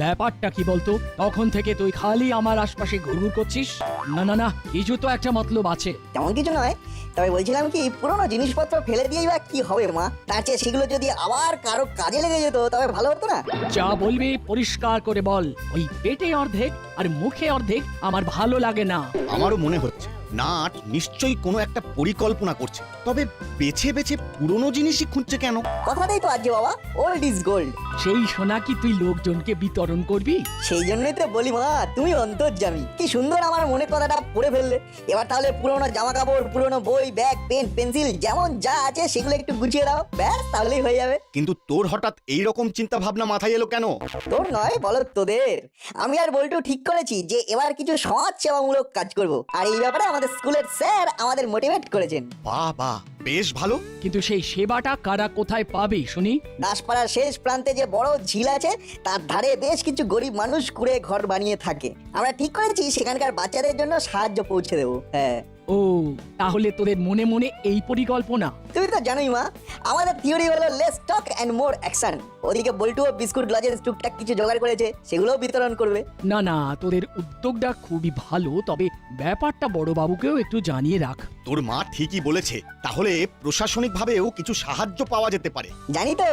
ব্যাপারটা কি বলতো? তখন থেকে তুই খালি আমার আশপাশে ঘুরঘুর করছিস। না না না, কিছু তো একটা মতলব আছে। তেমন কিছু নয়, তবে বলছিলাম কি, পুরোনো জিনিসপত্র ফেলে দিয়েই বা কি হবে মা? তার চেয়ে সেগুলো যদি আবার কারো কাজে লেগে যেত তবে ভালো হতো না? যা বলবি পরিষ্কার করে বল। ওই পেটে অর্ধেক আর মুখে অর্ধেক আমার ভালো লাগে না। আমারও মনে হচ্ছে নাট নিশ্চয়ই কোনো একটা পরিকল্পনা করছে, তবে বেছে বেছে পুরনো জিনিসই খুঁজছে কেন? কথাটাই তো আছে বাবা, ওল্ড ইজ গোল্ড। সেই সোনা কি তুই লোকজনকে বিতরণ করবি? সেই জন্যই তো বলি মা, তুমি অন্তর্যামী। কি সুন্দর আমার মনে কথাটা পড়ে ফেললে। এবার তাহলে পুরোনো জামা কাপড়, পুরোনো বই, ব্যাগ, পেন, পেন্সিল যেমন যা আছে সেগুলো একটু গুছিয়ে দাও, ব্যাস তাহলেই হয়ে যাবে। কিন্তু তোর হঠাৎ এই রকম চিন্তা ভাবনা মাথায় এলো কেন? তোর নয়, বলো তোদের। আমি আর বল্টু ঠিক করেছি যে এবার কিছু সমাজ সেবামূলক কাজ করব, আর এই ব্যাপারে আমাদের স্কুলের স্যার আমাদের মোটিভেট করেছেন। বাহ বাহ, বেশ ভালো। কিন্তু সেই সেবাটা কারা কোথায় পাবে শুনি? দাসপাড়ার শেষ প্রান্তে যে বড় ঝিল আছে তার ধারে বেশ কিছু গরিব মানুষ কুড়ে ঘর বানিয়ে থাকে। আমরা ঠিক করেছি সেখানকার বাচ্চাদের জন্য সাহায্য পৌঁছে দেবো। হ্যাঁ, ও, তাহলে তোদের মনে মনে এই পরিকল্পনা? তুমি তো জানোই মা, আমাদের থিওরি হলো less talk and more action. ওদিকে বল্টুও বিস্কুট লজেন্স টুকটাক কিছু জোগাড় করেছে, সেগুলোও বিতরণ করবে। না না, তোদের উদ্যোগটা খুবই ভালো, তবে ব্যাপারটা বড়বাবুকেও একটু জানিয়ে রাখ। তোর মা ঠিকই বলেছে, তাহলে প্রশাসনিকভাবেও কিছু সাহায্য পাওয়া যেতে পারে। জানি তো,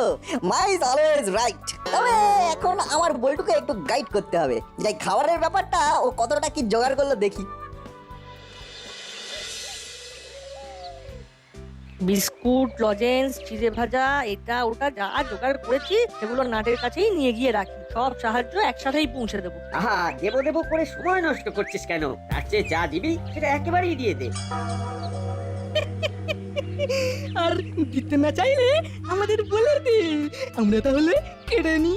মা ইজ অলওয়েজ রাইট। তবে এখন আমার বল্টুকে একটু গাইড করতে হবে, যাই খাবারের ব্যাপারটা ও কতটা কি জোগাড় করলো দেখি। বিস্কুট, লজেন্স, চিড়ে ভাজা, এটা ওটা যা জোগাড় করেছি সেগুলো নাটের কাছেই নিয়ে গিয়ে রাখি। সব সাহায্য একসাথেই পৌঁছে দেবো। আহা, দেবো দেবো করে সময় নষ্ট করছিস কেন? তার চেয়ে যা দিবি সেটা একেবারেই দিয়ে দে। আর দিতে না চাইলে আমাদের বলে দে, আমরা তাহলে কেড়ে নি।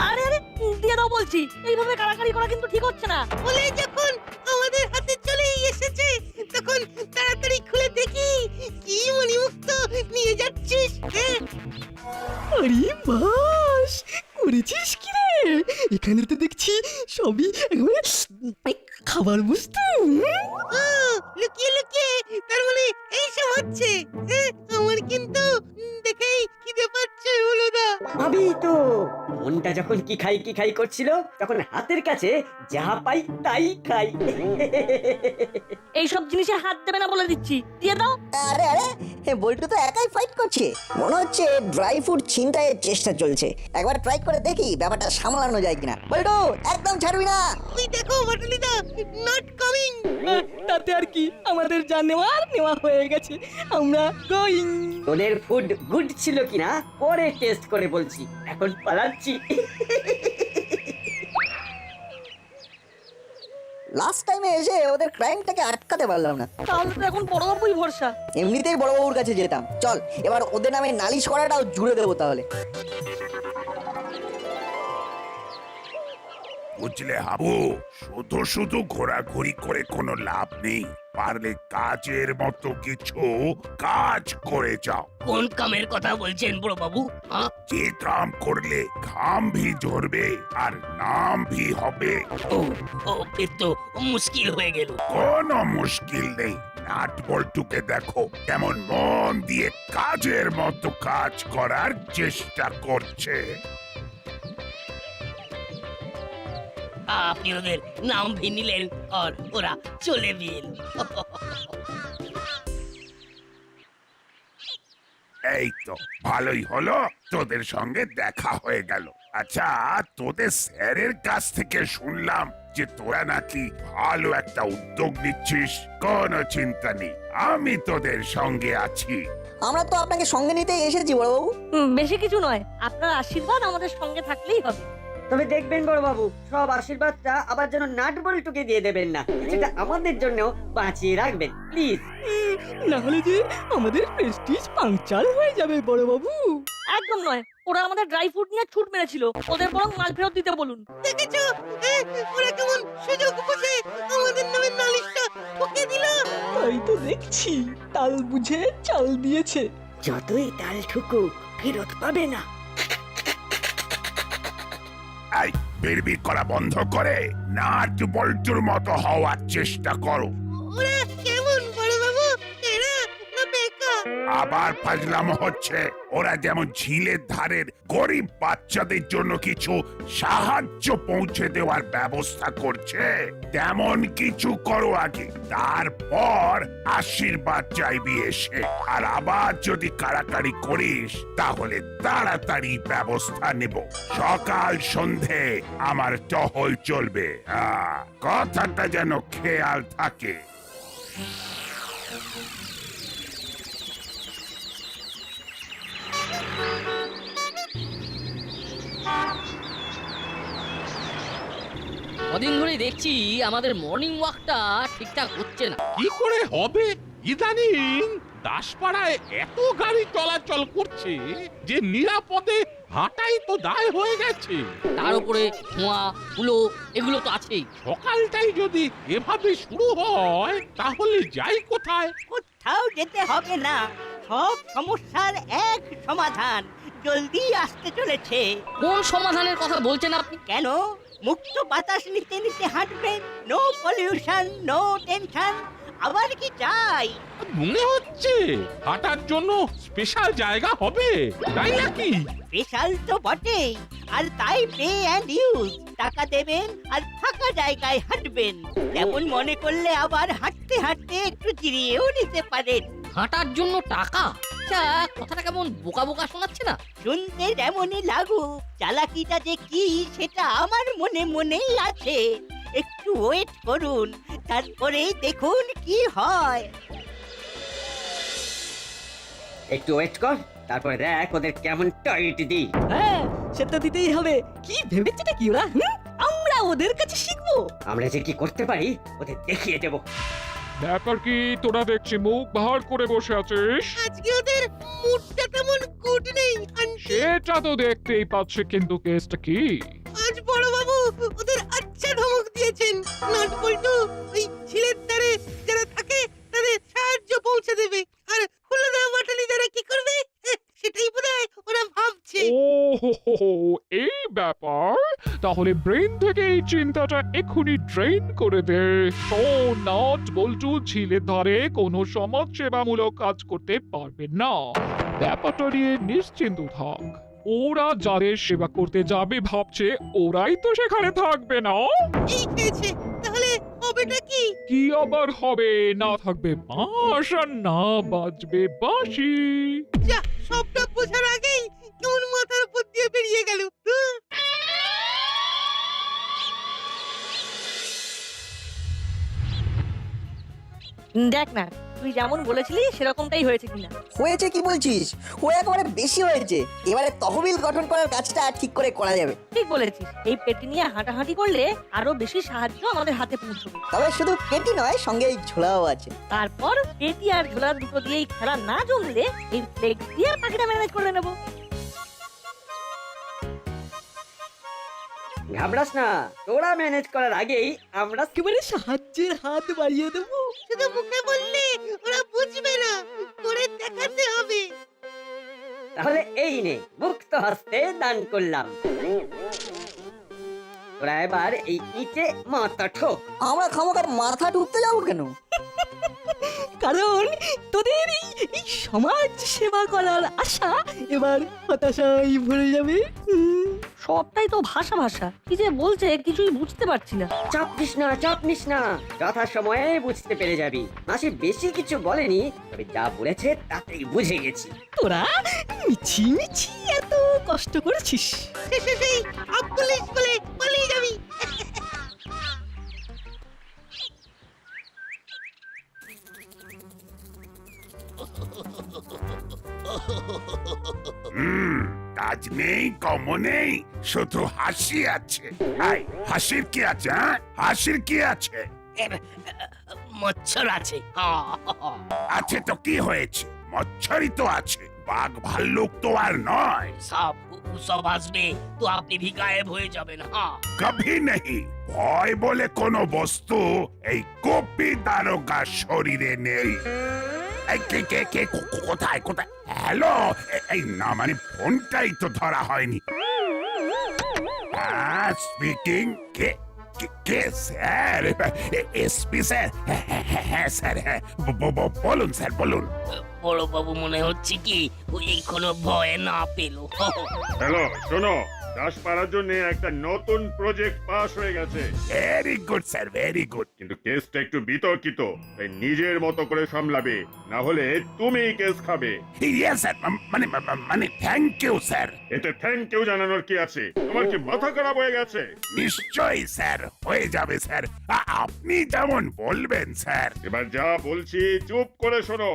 আরে আরে, দিয়ে দাও বলছি। এইভাবে কাড়াকাড়ি করা কিন্তু ঠিক হচ্ছে না। বলে যখন আমাদের হাতে চলেই এসেছে তখন তাড়াতাড়ি খুলে দেখি কি মণিমুক্ত নিয়ে যাচ্ছিস। আরে বাস, করেছিস কি রে? এখানে তো দেখছি সবই একবারে খাবার বস্তু। ও, লুকিয়ে লুকিয়ে তার মানে এইসব হচ্ছে। আমার কিন্তু দেখেই খিদে পাচ্ছে হলুদা। ভাবি তো, মনটা যখন কি খাই করছিল তখন হাতের কাছে যা পাই তাই খাই। এইসব জিনিসে হাত দেবে না বলে দিচ্ছি। দিয়ে দাও। আরে আরে, বল্টু তো একাই ফাইট করছে। মনে হচ্ছে ড্রাই ফ্রুট ছিনতাইয়ের চেষ্টা চলছে। একবার ট্রাই করে দেখি ব্যাপারটা সামলানো যায় কিনা। বল্টু, একদম ছাড়বি না। ওই দেখো বাটুলিদা, নট কামিং। তাতে আর কি, আমাদের যা নেওয়ার নেওয়া হয়ে গেছে, আমরা গোয়িং। তোদের ফুড গুড ছিল কিনা পরে টেস্ট করে বলছি, এখন পালাচ্ছি। লাস্ট টাইমে এসে ওদের ক্রাইমটাকে আটকাতে পারলাম না। তাহলে তো এখন বড়বাবুই ভরসা। এমনিতেই বড়বাবুর কাছে যেতাম। চল এবার ওদের নামে নালিশ করাটাও জুড়ে দেবো তাহলে। বুঝলে হাবু, শুধু শুধু ঘোরাঘুরি করে কোনো লাভ নেই। পারলে কাজের মতো কিছু কাজ করে যাও। কোন কামের কথা বলছেন বড় বাবু? যে কাম করলে ঘাম ভি ঝরবে আর নাম ভি হবে। ও ও, এ তো মুশকিল হয়ে গেল। কোনো মুশকিল নেই। নাট বল্টুকে দেখো কেমন মন দিয়ে কাজের মতো কাজ করার চেষ্টা করছে। আপনি ওদের নাম ভি নিলেন আর ওরা চলে গেল। এই তো ভালোই হলো, তোদের সঙ্গে দেখা হয়ে গেল। আচ্ছা, তোদের স্যারের কাছ থেকে শুনলাম যে তোরা নাকি ভালো একটা উদ্যোগ নিচ্ছিস। কোনো চিন্তা নেই, আমি তোদের সঙ্গে আছি। আমরা তো আপনাকে সঙ্গে নিতে এসেছি বড়বাবু। বেশি কিছু নয়, আপনার আশীর্বাদ আমাদের সঙ্গে থাকলেই হবে। তবে দেখবেন বড় বাবু, সব আশীর্বাদটা আবার যেন নাট বল্টুকে দিয়ে দেবেন না, সেটা আমাদের জন্য বাঁচিয়ে রাখবেন প্লিজ। না হলে যে আমাদের প্রেস্টিজ পাংচার হয়ে যাবে বড়বাবু। একদম নয়, ওরা আমাদের ড্রাই ফ্রুট নিয়ে ছুট মেরেছিল। ওদের বরং মাল ফেরত দিতে বলুন। দেখেছো ওরা কেমন সুযোগ বুঝে আমাদের নামে নালিশটা ঠুকে দিল। তাই তো দেখছি, তাল বুঝে চাল দিয়েছে। যতই তাল ঠুকুক ফেরত পাবে না। এই বিড়বিড় করা বন্ধ করে নাট বল্টুর মতো হওয়ার চেষ্টা করো। ওরা কেমন বড় বাবু? এরা না বেকা? আবার ফাজলামো হচ্ছে। ওরা যেমন ঝিলের ধারের গরিব বাচ্চাদের জন্য কিছু সাহায্য পৌঁছে দেওয়ার ব্যবস্থা করছে, তেমন কিছু করো আগে, তারপর আশীর্বাদ চাইবি এসে। আর আবার যদি কাড়াকাড়ি করিস তাহলে তাড়াতাড়ি ব্যবস্থা নেব। সকাল সন্ধে আমার টহল চলবে, কথাটা যেন খেয়াল থাকে। কদিন ধরে দেখছি আমাদের মর্নিং ওয়াকটা ঠিকঠাক হচ্ছে না। কি করে হবে? ইদানিং দাসপাড়ায় এত গাড়ি চলাচল করছে যে নিরাপদে হাঁটাই তো দায় হয়ে গেছে। তার উপরে ধোঁয়া ধুলো এগুলো তো আছেই। সকালটাই যদি এভাবে শুরু হয় তাহলে যাই কোথায়? কোথাও যেতে হবে না, সব সমস্যার এক সমাধান জলদি আসতে চলেছে। কোন সমাধানের কথা বলছেন আপনি? কেন, মুক্ত বাতাস নিতে নিতে হাঁটবেন, নো পলিউশন, নো টেনশন। আবার কি চাই? মনে হচ্ছে হাঁটার জন্য স্পেশাল জায়গা হবে, তাই নাকি? স্পেশাল তো বটেই, আর তাই পে অ্যান্ড ইউজ। টাকা দেবেন আর ফাঁকা জায়গায় হাঁটবেন। তেমন মনে করলে আবার হাঁটতে হাঁটতে একটু জিরিয়েও নিতে পারেন। হাঁটার জন্য টাকা? আচ্ছা, কথাটা কেমন বোকা বোকা শোনাচ্ছে না? শুনতে যেমনই লাগুক, চালাকিটা যে কি সেটা আমার মনে মনেই আছে। একটু ওয়েট করুন, তারপরে দেখুন কি হয়। একটু ওয়েট কর, তারপরে দেখ ওদের কেমন টাইট দিই। হ্যাঁ, সেটা দিতেই হবে। কি ভেবেছেটা কি ওরা? আমরা ওদের কাছে শিখবো। আমরা যে কি করতে পারি ওদের দেখিয়ে দেবো। ব্যাপার কি, তোরা দেখছি মুখ ভার করে বসে আছিস? আজকে ওদের মুডটা তেমন গুড নেই আন্টি। সেটা তো দেখতেই পাচ্ছি, কিন্তু কেসটা কি? আজ বড় বাবু ওদের আচ্ছা ধমক দিয়েছেন। নট বল্টু ওই ঝিলের ধারে যারা থাকে তাদের সাহায্য পৌঁছে দেবে, আর হলুদা বাটালি যারা কি করবে সেটাই বোধহয় ওরা ভাবছে। ও হো হো হো, এই ব্যাপার। তাহলে ব্রেন থেকে এই চিন্তাটা এক্ষুনি ড্রেন করে দে। তো নট বল্টু ঝিলের ধারে কোনো সমাজ সেবামূলক কাজ করতে পারবে না। ব্যাপারটা নিয়ে নিশ্চিন্ত থাক। ওরা যাদের সেবা করতে যাবে ভাবছে ওরাই তো সেখানে থাকবে না। এই হয়েছে, তাহলে হবেটা কি? কি আবার হবে? না থাকবে বাঁশ আর না বাজবে বাঁশি। যা, সবটা বোঝার আগেই কেমন মাথার উপর দিয়ে বেরিয়ে গেল। দেখ না, তুই যেমন বলেছিলি সেরকমটাই হয়েছে কিনা। হয়েছে কি বলছিস? ও একেবারে বেশি হয়েছে। এবারে তহবিল গঠন করার কাজটা ঠিক করে করা যাবে। ঠিক বলেছিস, এই পেটি নিয়ে হাঁটাহাঁটি করলে আরো বেশি সাহায্য আমাদের হাতে পৌঁছবে। তবে শুধু পেটি নয়, সঙ্গে এই ঝোলাও আছে। তারপর পেটি আর ঝোলা দুটো দিয়েই খেলা না জমলে এই ফ্লেক্স দিয়ে পাখিটা ম্যানেজ করে নেবো। ঘাবড়াস না, তোরা ম্যানেজ করার আগেই আমরা একেবারে সাহায্যের হাত বাড়িয়ে দেবো। শুধু মুখে বললে ওরা বুঝবে না, করে দেখাতে হবে। তাহলে এই নে, মুক্ত হস্তে দান করলাম। তোরা এবার এই ইটে মাথা ঠোক। আমরা খামোখা মাথা ঢুকতে যাবো কেন? কারণ তোদের এই সমাজ সেবা করার আশা এবার হতাশায় ভরে যাবে। সবটাই তো ভাষা ভাষা, কি যে বলছে কিছুই বুঝতে পারছি না। চাপ নিস না, চাপ নিস না, যথা সময়ে বুঝতে পেরে যাবি। মাসি বেশি কিছু বলেনি, তবে যা বলেছে তাতেই বুঝে গেছি। তোরা মিছি মিছি এত কষ্ট করেছিস। শেষে সেই আব্বুলিশ বলে পালিয়ে যাবি। কাজ নেই, কম নেই, শুধু হাসি আছে। আয়, হাসির কি আছে? হাসির কি আছে? মচ্ছর আছে। আছে তো কি হয়েছে? মচ্ছরই তো আছে, বাঘ ভাল্লুক তো আর নয়। সব আসবে তো আপনি भी गायब হয়ে যাবেন। কভি নেই। ভয় বলে কোনো বস্তু এই কপি দারোগার শরীরে নেই। এই কে কোথায় কোথায়? হ্যালো, এই না মানে ফোনটাই তো ধরা হয়নি। স্পিকিং। কে স্যার? SP sir? হ্যাঁ স্যার, হ্যাঁ বলুন স্যার, বলুন। বড়বাবু মনে হচ্ছে কি ওই কোনো ভয় না পেলো। হ্যালো শোনো, দাসপাড়ার জন্য একটা নতুন প্রজেক্ট পাস হয়ে গেছে, very good sir, very good. কিন্তু কেসটা একটু বিতর্কিত, তাই নিজের মতো করে সামলাবে, না হলে তুমি কেস খাবে। ইয়েস স্যার, মানে থ্যাংক ইউ স্যার। এতে থ্যাংক ইউ জানানোর কি আছে? তোমার কি মাথা খারাপ হয়ে গেছে? নিশ্চয়ই স্যার, হয়ে যাবে স্যার, আপনি যেমন বলবেন স্যার। এবার যা বলছি চুপ করে শোনো।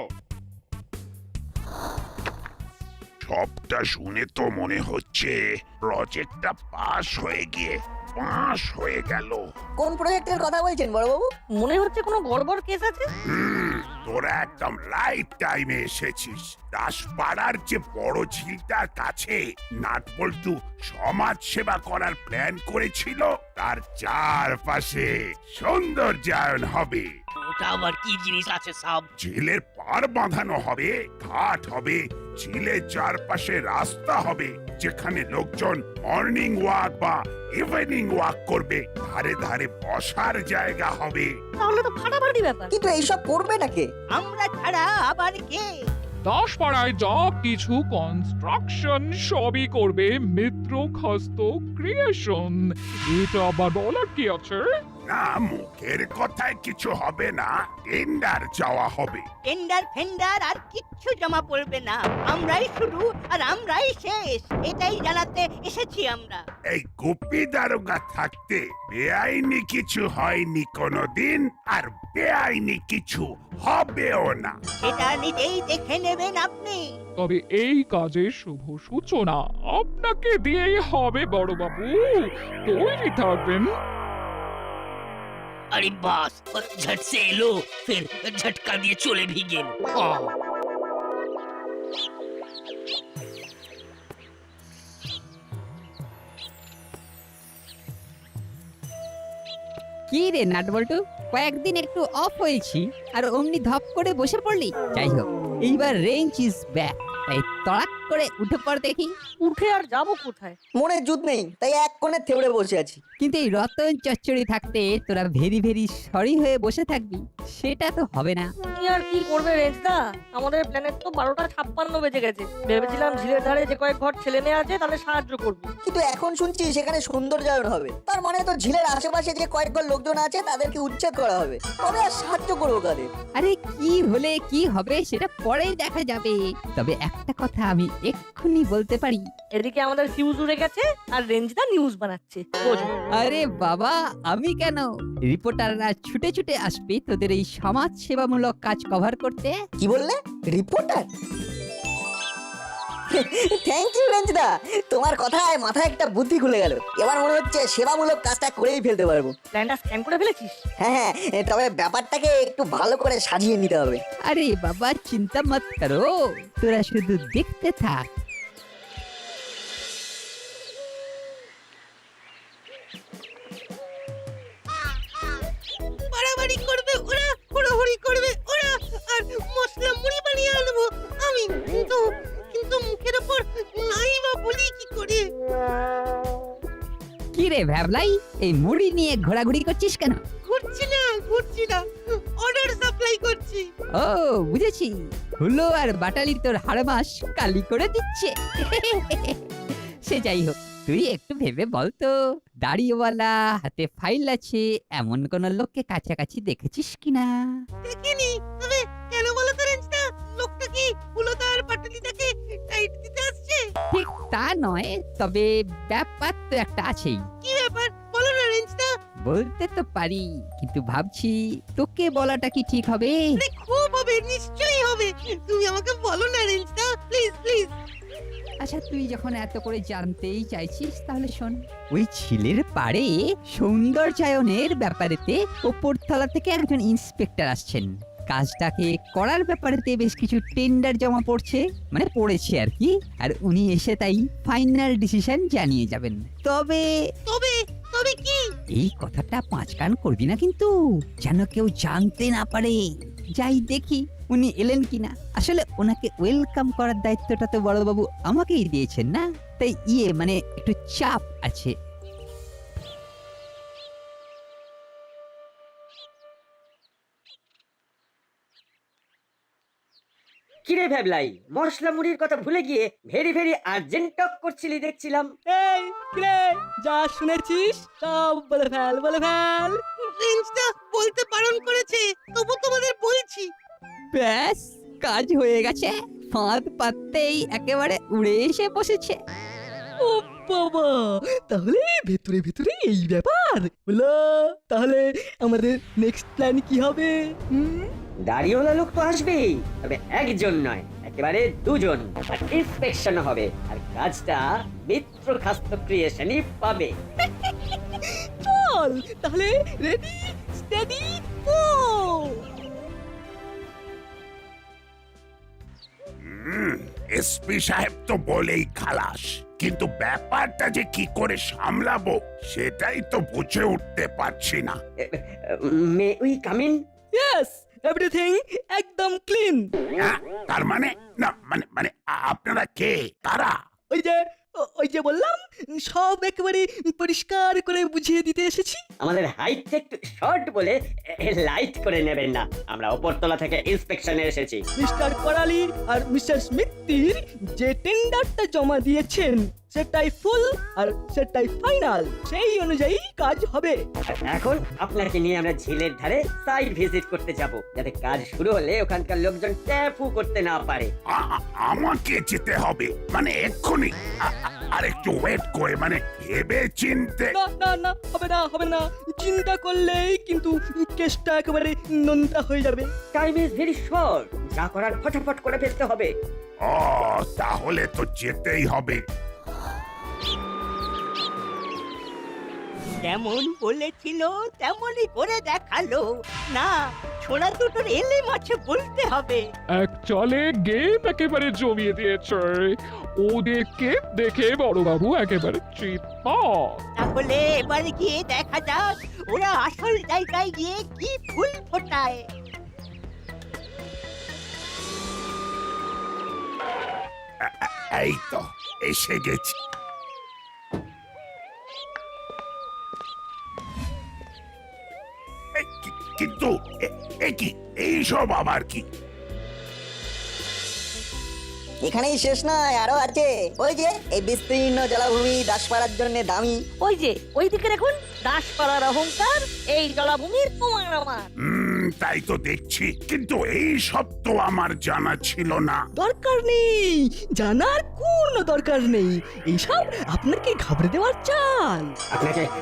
সবটা শুনে তো মনে হচ্ছে প্রজেক্টটা পাস হয়ে গিয়ে পাস হয়ে গেল। কোন প্রজেক্টের কথা বলছেন বড়বাবু? মনে হচ্ছে কোনো গড়বড় কেস আছে। তোরা একদম রাইট টাইমে এসেছিস। দাসপাড়ার যে বড় ঝিলটার কাছে নাটবল্টু সমাজ সেবা করার প্ল্যান করেছিল, তার চারপাশে সৌন্দর্যায়ন হবে। ওটা আবার কি জিনিস আছে সব? ঝিলের পার বাঁধানো হবে, ঘাট হবে, ঝিলের চারপাশে রাস্তা হবে, যেখানে লোকজন মর্নিং ওয়াক বা ইভিনিং ওয়াক করবে, ধারে ধারে বসার জায়গা হবে। তাহলে তো ফাটাফাটি ব্যাপার। কিন্তু এইসব করবে নাকি? আমরা ছাড়া আবার কে? দাসপাড়ায় যা কিছু কনস্ট্রাকশন সবই করবে মিত্র খাস্ত ক্রিয়েশন। এটা আবার বলার কি আছে? না, মুখের কথায় কিছু হবে না, টেন্ডার চাওয়া হবে। টেন্ডার ফেন্ডার আর কিচ্ছু জমা পড়বে না, আমরাই শুরু আর আমরাই শেষ, এটাই জানাতে এসেছি আমরা। এই গুপি দারোগা থাকতে বেআইনি কিছু হয়নি কোনোদিন, আর বেআইনি কিছু হবেও না। সেটা নিজেই দেখে নেবেন আপনি। তবে এই কাজের শুভ সূচনা আপনাকে দিয়েই হবে বড়বাবু, তৈরি থাকবেন। अरे बस झट से लो, फिर झटका दिए चले भी गेल। কি রে নাটবল্টু, কয়েকদিন একটু অফ হয়েছি আর অমনি ধপ করে বসে পড়লি। যাই হোক, এইবার রেঞ্জ ইজ ব্যাক, তাই তড়াক করে উঠে পড় দেখি। উঠে আর যাবো কোথায়? মনে জুত নেই, তাই এক কোণে থেউড়ে বসে আছি। কিন্তু এই রতন চচ্চড়ি থাকতে তোরা ভেরি ভেরি সরি হয়ে বসে থাকবি, সেটা তো হবে না। তুমি আর কি করবে রেঞ্জদা? আমাদের প্ল্যানেট তো 12:56 বেজে গেছে। ভেবেছিলাম ঝিলের ধারে যে কয়েক ঘর ছেলে মেয়ে আছে তাদের সাহায্য করবো। কিন্তু এখন শুনছি সেখানে সৌন্দর্যায়ন হবে, তার মানে তো ঝিলের আশেপাশে যে কয়েক ঘর লোকজন আছে তাদেরকে উচ্ছেদ করা হবে। তবে আর সাহায্য করবো কাদের? আরে কি হলে কি হবে সেটা পরে দেখা যাবে। তবে একটা কথা আমি এক্ষুনি বলতে পারি। এদিকে আমাদের ফিউজ উড়ে গেছে আর রেঞ্জদা নিউজ বানাচ্ছে, বোঝো? আরে বাবা, আমি কেন? রিপোর্টাররা ছুটে ছুটে আসবে তোদের এই সমাজ সেবামূলক কাজ কভার করতে। কি বললে? রিপোর্টার? থ্যাংক ইউ রেঞ্জদা, তোমার কথায় মাথায় একটা বুদ্ধি খুলে গেল। এবার মনে হচ্ছে সেবামূলক কাজটা করেই ফেলতে পারবো। প্ল্যানটা স্ক্যান করে ফেলেছিস? হ্যাঁ, তবে ব্যাপারটাকে একটু ভালো করে সাজিয়ে নিতে হবে। আরে বাবা, চিন্তা মত করো, তোরা শুধু দেখতে থাক। বাড়াবাড়ি করবে ওরা, হুড়োহুড়ি করবে ওরা, আর মশলা মুড়ি বানিয়ে আনবো আমি। কিন্তু মুখের ওপর নাই বা বলি কি করে? কি রে ভ্যাবলাই, এই মুড়ি নিয়ে ঘোরাঘুরি করছিস কেন? ঘুরছি না, অর্ডার সাপ্লাই করছি। ও বুঝেছি, হুলো আর বাটালি তোর হাড়মাস কালি করে দিচ্ছে। সে যাই হোক, তুই একটু ভেবে বলতো, দাড়িওয়ালা হাতে ফাইল আছে এমন কোন লোককে কাছাকাছি দেখেছিস কিনা? দেখিনি, তবে কেন বলো তো রেঞ্জটা? লোকটা কি হুলোদার পাটালিটাকে টাইট দিতে আসছে? ঠিক তা নয়, তবে ব্যাপার তো একটা আছেই। কি ব্যাপার বলো না রেঞ্জটা? বলতে তো পারি, কিন্তু ভাবছি তোকে বলাটা কি ঠিক হবে? আরে খুব হবে, নিশ্চয়ই হবে। তুমি আমাকে বলো না রেঞ্জটা, প্লিজ প্লিজ। আচ্ছা, তুই যখন এত করে জানতেই চাইছিস তাহলে শোন। ওই ঝিলের পাড়ে সৌন্দর্যায়নের ব্যাপারেতে ওপরতলা থেকে একজন ইন্সপেক্টর আসছেন। কাজটাকে করার ব্যাপারেতে বেশ কিছু টেন্ডার জমা পড়ছে, মানে পড়েছে আর কি। আর উনি এসে তাই ফাইনাল ডিসিশন জানিয়ে যাবেন। তবে তবে তবে কি? এই কথাটা পাঁচ কান করবি না কিন্তু, যেন কেউ জানতে না পারে। যাই দেখি উনি এলেন কিনা। আসলে ওনাকে ওয়েলকাম করার দায়িত্বটা তো বড়বাবু আমাকেই দিয়েছেন না, তাই মানে একটু চাপ আছে। কিরে ভ্যাবলাই, মশলা মুড়ির কথা ভুলে গিয়ে ভেরি ভেরি আর্জেন্ট টক করছিলি দেখছিলাম। এই কিরে, যা শুনেছিস সব বলে ফেল, বলে ফেল। রেঞ্জটা বলতে বারণ করেছে, তবু তোমাদের বলছি। ব্যাস, কাজ হয়ে গেছে। ফাঁদ পাততেই একেবারে উড়ে এসে বসেছে। ও বাবা, তাহলে ভেতরে ভেতরে এই ব্যাপার হলো। তাহলে আমাদের নেক্সট প্ল্যান কি হবে? দাড়িওয়ালা লোক তো আসবেই, তবে একজন নয়, একেবারে দুজন। আর ইন্সপেকশন হবে, আর কাজটা মিত্র খাস্ত ক্রিয়েশনই পাবে। চল তাহলে, রেডি স্টেডি গো। এসপি সাহেব তো বলেই খালাস, কিন্তু ব্যাপারটা যে কি করে সামলাবো সেটাই তো বুঝে উঠতে পারছি না। May we come in? Yes, everything একদম ক্লিন। হ্যাঁ, তার মানে না, মানে মানে আপনারা কে, কারা? ওই যে বললাম, সব একেবারে পরিষ্কার করে বুঝিয়ে দিতে এসেছি। আমাদের হাইটটা একটু শর্ট বলে লাইট করে নেবেন না, আমরা উপরতলা থেকে ইন্সপেকশনে এসেছি। মিস্টার করালি আর মিস্টার স্মিথির যে টেন্ডারটা জমা দিয়েছেন সেটাই ফুল আর সেটাই ফাইনাল, সেই অনুযায়ী কাজ হবে। আর এখন আপনাকে নিয়ে আমরা ঝিলের ধারে সাইড ভিজিট করতে যাব, যাতে কাজ শুরু হলে ওখানকার লোকজন ট্যাপু করতে না পারে। আমাকে যেতে হবে মানে এক্ষুনি? আর একটু ওয়েট করে, মানে ভেবে চিনতে। না না না, হবে না, চিন্তা করলেই কিন্তু কেসটা একেবারে নোনতা হয়ে যাবে। টাইম ইজ ভেরি শর্ট, যা করার ফটাফট করে ফেলতে হবে। ও, তাহলে তো যেতেই হবে। যেমন বলেছিল তেমনই করে দেখালো। না, ছোড়া দুটোর এলে মাছে বলতে হবে। এক চলে গেম একেবারে জমিয়ে দিয়েছে। ওদেরকে দেখে বড়বাবু একেবারে চিৎপাত। তাহলে এবার গিয়ে দেখা যাক ওরা আসল জায়গায় গিয়ে কি ফুল ফোটায়। এই তো এসে গেছি। কিন্তু কি এইসব আবার কি? এখানেই শেষ নয়, আরো আছে। ওই যে এই বিস্তীর্ণ জলাভূমি দাসপাড়ার জন্য দামি। ওই যে ওইদিকে দেখুন, দাসপাড়ার অহংকার, এই জলাভূমির তোমার আমার। তাই তো দেখছি, কিন্তু এই সব তো আমার জানা ছিল না। দরকার নেই, জানার কোনো দরকার নেই। এইসব আপনাকে ঘাবড়ে দেওয়ার চাল।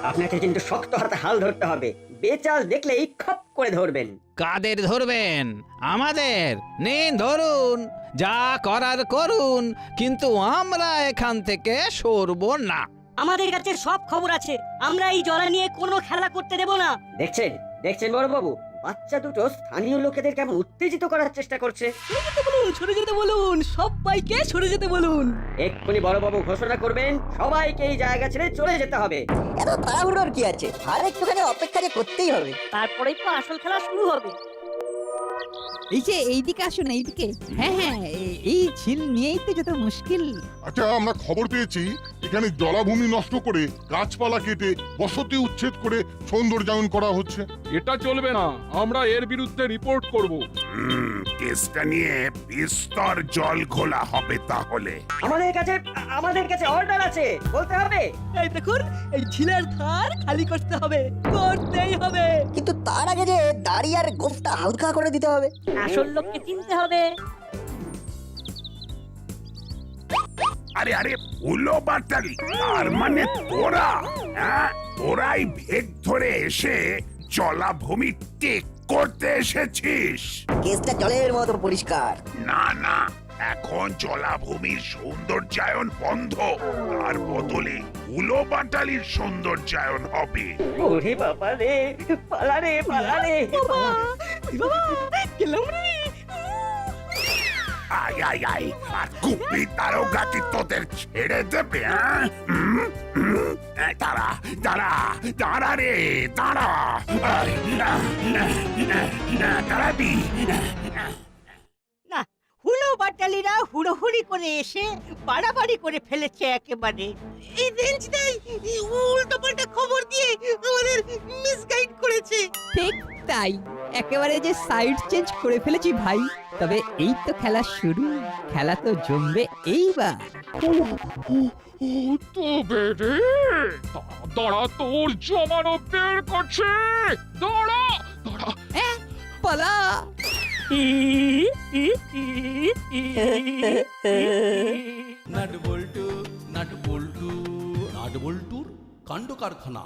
আপনাকে কিন্তু শক্ত হাতে হাল ধরতে হবে, বেচাল দেখলেই খপ করে ধরবেন। কাদের ধরবেন? আমাদের। নিন ধরুন, যা করার করুন, কিন্তু আমরা এখান থেকে সরব না। আমাদের কাছে সব খবর আছে, আমরা এই জলা নিয়ে কোনো খেলা করতে দেব না। দেখছেন বড়বাবু, বাচ্চা দুটো স্থানীয় লোকেদের কেমন উত্তেজিত করার চেষ্টা করছে। সরে যেতে বলুন, সবাইকে সরে যেতে বলুন। এক্ষুনি বড়বাবু ঘোষণা করবেন, সবাইকে এই জায়গা ছেড়ে চলে যেতে হবে। এত তাড়াহুড়োর কি আছে? আর একটুখানি অপেক্ষা যে করতেই হবে। তারপরেই তো আসল খেলা শুরু হবে। এই যে এইদিকে আসুন, এইদিকে। হ্যাঁ হ্যাঁ, এই ঝিল নিয়েই তো যত মুশকিল। আচ্ছা, আমরা খবর পেয়েছি এখানে জলাভূমি নষ্ট করে গাছপালা কেটে বসতি উচ্ছেদ করে সৌন্দর্যায়ন করা হচ্ছে। এটা চলবে না, আমরা এর বিরুদ্ধে রিপোর্ট করব। কেসটা নিয়ে বিস্তর জল ঘোলা হবে তাহলে। আমাদের কাছে অর্ডার আছে, বলতে হবে। এই দেখুন, এই ঝিলের ধার খালি করতে হবে, করতেই হবে। কিন্তু তার আগে যে দাড়ি আর গোফটা হালকা করে দিতে হবে। আসল লোককে চিনতে হবে। আরে আরে, উলো বাটালি, তার মানে তোরা? হ্যাঁ, তোরাই ভেগ ধরে এসে জলাভূমি টেক করতে এসেছিস? কেসটা জলের মতো পরিষ্কার। না না, এখন জলাভূমির সৌন্দর্যায়ন বন্ধ, তার বদলে উলো বাটালির সৌন্দর্যায়ন হবে। ওরে বাবা রে, পালা রে। গেলাম রে। আয় আয় আয়, আর কুপি দারোগা কি তোদের ছেড়ে দেবে? দাঁড়া রে, দাঁড়াবি। না, হুলো বাটালিরা হুড়োহুড়ি করে এসে বাড়াবাড়ি করে ফেলেছে একেবারে। এই রেঞ্জটাই উল্টো পাল্টা খবর দিয়ে আমাদের মিসগাইড করেছে। ঠিক তাই একেবারে যে সাইড চেঞ্জ করে ফেলেছি ভাই। তবে এই তো খেলা শুরু, খেলা তো জমবে এইবার। তবে রে দাঁড়া, তোর জমানো বের করছে, দাঁড়া দাঁড়া। পালা। নাট বল্টু নাট বল্টুর কাণ্ড কারখানা।